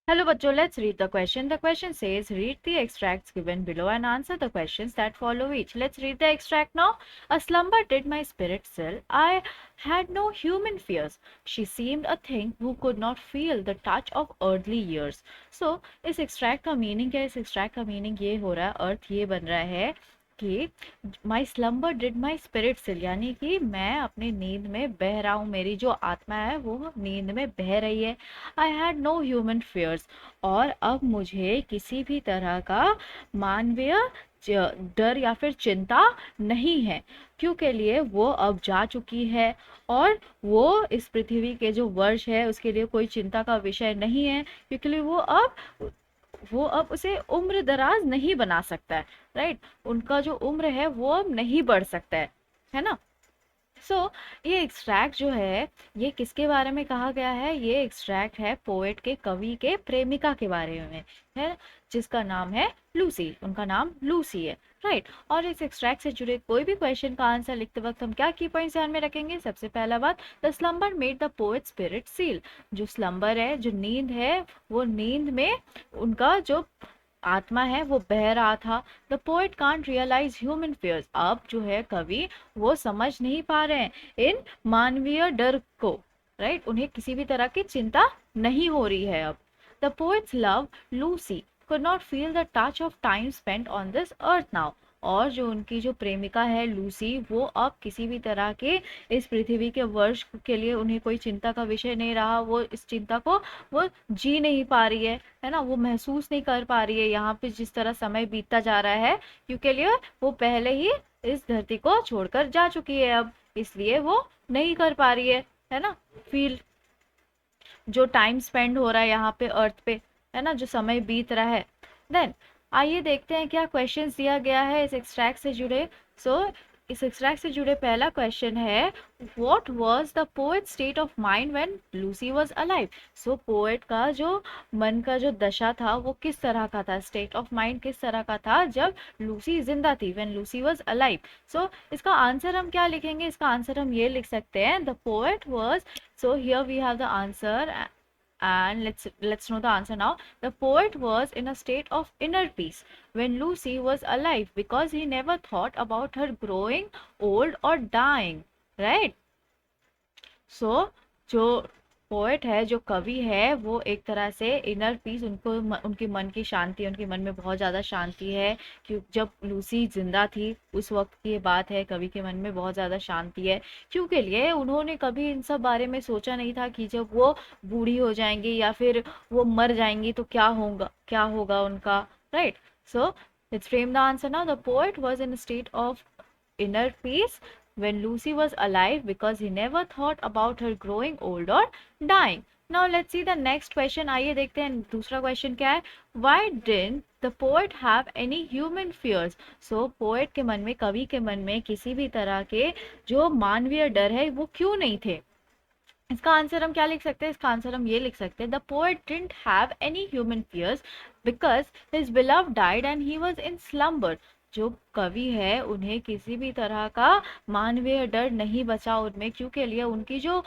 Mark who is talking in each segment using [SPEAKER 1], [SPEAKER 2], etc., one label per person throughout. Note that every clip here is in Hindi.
[SPEAKER 1] Hello, bachcho. Let's read the question. The question says, read the extracts given below and answer the questions that follow each. Let's read the extract now. A slumber did my spirit still. I had no human fears. She seemed a thing who could not feel the touch of earthly years. So, इस extract का meaning क्या है? इस extract का meaning ये हो रहा है, अर्थ ये बन रहा है कि माई स्लम्बर डिड माई स्पिरिट सिल, यानी कि मैं अपनी नींद में बह रहा हूँ, मेरी जो आत्मा है वो नींद में बह रही है। I had no human fears, और अब मुझे किसी भी तरह का मानवीय डर या फिर चिंता नहीं है, क्योंकि लिए वो अब जा चुकी है और वो इस पृथ्वी के जो वर्ष है उसके लिए कोई चिंता का विषय नहीं है, क्योंकि वो अब उसे उम्र दराज नहीं बना सकता है। राइट, उनका जो उम्र है वो अब नहीं बढ़ सकता है ना। ये एक्सट्रैक्ट जो है ये किसके बारे में कहा गया है? ये एक्सट्रैक्ट है पोएट के, कवि के प्रेमिका के बारे में है, जिसका नाम है लूसी। उनका नाम लूसी है। राइट, और इस एक्सट्रैक्ट से जुड़े कोई भी क्वेश्चन का आंसर लिखते वक्त हम क्या की पॉइंट्स ध्यान में रखेंगे? सबसे पहला बात, the slumber made the poet spirit seal. जो स्लम्बर है, जो नींद है, वो नींद में उनका जो आत्मा है वो बह रहा था। The poet can't realise human fears। अब जो है कवि वो समझ नहीं पा रहे हैं इन मानवीय डर को। राइट, उन्हें किसी भी तरह की चिंता नहीं हो रही है अब। The poets love Lucy could not feel the touch of time spent on this earth now। और जो उनकी जो प्रेमिका है लूसी, वो अब किसी भी तरह के इस पृथ्वी के वर्ष के लिए उन्हें कोई चिंता का विषय नहीं रहा। वो इस चिंता को वो जी नहीं पा रही है ना, वो महसूस नहीं कर पा रही है यहाँ पे जिस तरह समय बीतता जा रहा है, क्योंकि लिए वो पहले ही इस धरती को छोड़कर जा चुकी है अब, इसलिए वो नहीं कर पा रही है ना, फील जो टाइम स्पेंड हो रहा है यहाँ पे अर्थ पे, है ना, जो समय बीत रहा है। देन आइए देखते हैं क्या क्वेश्चंस दिया गया है इस एक्सट्रैक्ट से जुड़े। इस एक्सट्रैक्ट से जुड़े पहला क्वेश्चन है, what was the poet state of mind when Lucy was alive. Poet का जो मन का जो दशा था वो किस तरह का था, स्टेट ऑफ माइंड किस तरह का था जब लूसी जिंदा थी, व्हेन लूसी वाज अलाइव। इसका आंसर हम क्या लिखेंगे? इसका आंसर हम ये लिख सकते हैं, the poet was, here we have the answer, and let's know the answer now. The poet was in a state of inner peace when Lucy was alive because he never thought about her growing old or dying, right? जो पोएट है, जो कवि है, वो एक तरह से इनर पीस, उनके मन की शांति, उनके मन में बहुत ज़्यादा शांति है। क्यों? जब लूसी जिंदा थी उस वक्त की ये बात है, कवि के मन में बहुत ज़्यादा शांति है, क्योंकि लिए उन्होंने कभी इन सब बारे में सोचा नहीं था कि जब वो बूढ़ी हो जाएंगी या फिर वो मर जाएंगी तो क्या होगा उनका। Right, let's frame the answer now. The poet was in state of inner peace when Lucy was alive because he never thought about her growing old or dying. Now let's see the next question. आइए देखते हैं दूसरा क्वेश्चन क्या है। Why didn't the poet have any human fears? Poet के मन में, कवि के मन में किसी भी तरह के जो मानवीय डर है वो क्यों नहीं थे? इसका आंसर हम क्या लिख सकते हैं? इसका आंसर हम ये लिख सकते हैं, the poet didn't have any human fears because his beloved died and he was in slumber. जो कवि है उन्हें किसी भी तरह का मानवीय डर नहीं बचा उनमें, क्योंकि लिए उनकी जो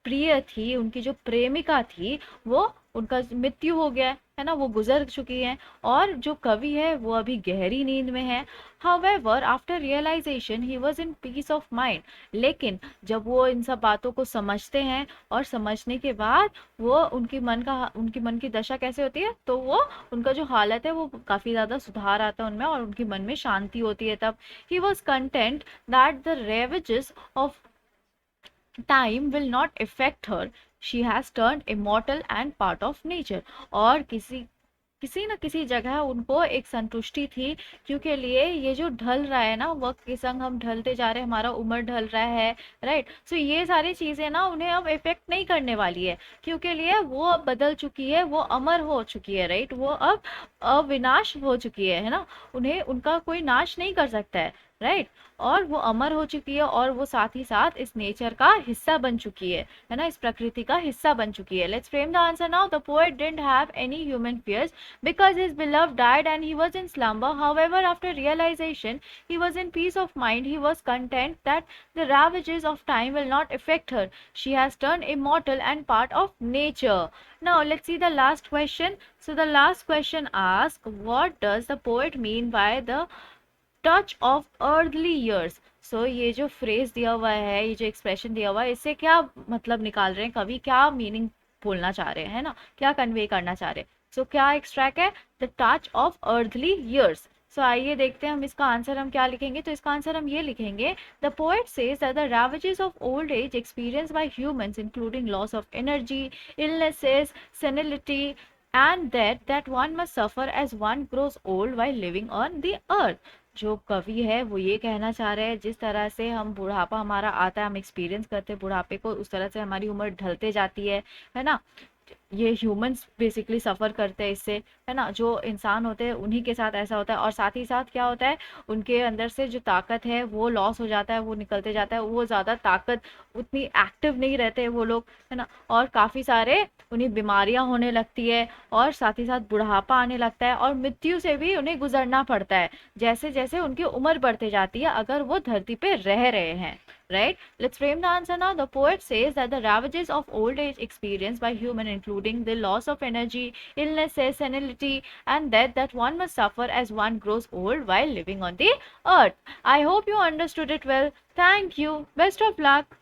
[SPEAKER 1] प्रिय थी, उनकी जो प्रेमिका थी, वो उनका मृत्यु हो गया है ना, वो गुजर चुकी है, और जो कवि है वो अभी गहरी नींद में है। However, after realization he was in peace of mind। लेकिन जब वो इन सब बातों को समझते हैं और समझने के बाद वो उनकी मन की दशा कैसे होती है, तो वो उनका जो हालत है वो काफी ज्यादा सुधार आता है उनमें और उनके मन में शांति होती है। तब he was content that the ravages of time will not affect her, she has turned immortal and part of nature। और किसी न किसी जगह उनको एक संतुष्टि थी, क्योंकि लिए ये जो ढल रहा है ना, वक्त के संग हम ढलते जा रहे हैं, हमारा उम्र ढल रहा है। राइट, ये सारी चीजें ना उन्हें अब इफेक्ट नहीं करने वाली है, क्योंकि लिए वो अब बदल चुकी है, वो अमर हो चुकी है। राइट, वो अब अविनाश हो चुकी है ना, उन्हें उनका कोई नाश नहीं कर सकता है। राइट, और वो अमर हो चुकी है और वो साथ ही साथ इस नेचर का हिस्सा बन चुकी है ना, इस प्रकृति का हिस्सा बन चुकी है. Let's frame the answer now. The poet didn't have any human fears because his beloved died and he was in slumber. However, after realization, he was in peace of mind. He was content that the ravages of time will not affect her. She has turned immortal and part of nature. Now, let's see the last question. So, the last question asks, what does the poet mean by the touch of earthly years? सो ये जो फ्रेज दिया हुआ है, ये जो एक्सप्रेशन दिया हुआ है, इससे क्या मतलब निकाल रहे हैं कवि, क्या मीनिंग बोलना चाह रहे हैं, है ना, क्या कन्वे करना चाह रहे हैं? सो क्या एक्सट्रैक्ट है? The touch of earthly years. सो आइए देखते हैं हम इसका आंसर हम क्या लिखेंगे. तो इसका आंसर हम ये लिखेंगे, the poet says that the ravages of old age experienced by humans including loss of energy, illnesses, senility and that one must suffer as one grows old while living on the earth. जो कवि है वो ये कहना चाह रहे हैं, जिस तरह से हम बुढ़ापा हमारा आता है, हम एक्सपीरियंस करते हैं बुढ़ापे को, उस तरह से हमारी उम्र ढलते जाती है ना. ये ह्यूमंस बेसिकली सफ़र करते हैं इससे, है ना, जो इंसान होते हैं उन्हीं के साथ ऐसा होता है. और साथ ही साथ क्या होता है, उनके अंदर से जो ताकत है वो लॉस हो जाता है, वो निकलते जाता है, वो ज़्यादा ताकत, उतनी एक्टिव नहीं रहते वो लोग, है ना, और काफ़ी सारे उन्हें बीमारियां होने लगती है और साथ ही साथ बुढ़ापा आने लगता है और मृत्यु से भी उन्हें गुजरना पड़ता है जैसे जैसे उनकी उम्र बढ़ती जाती है, अगर वो धरती पे रह रहे हैं. Right? Let's frame the answer now. The poet says that the ravages of old age experienced by human, including the loss of energy, illnesses, senility, and death, that one must suffer as one grows old while living on the earth. I hope you understood it well. Thank you. Best of luck.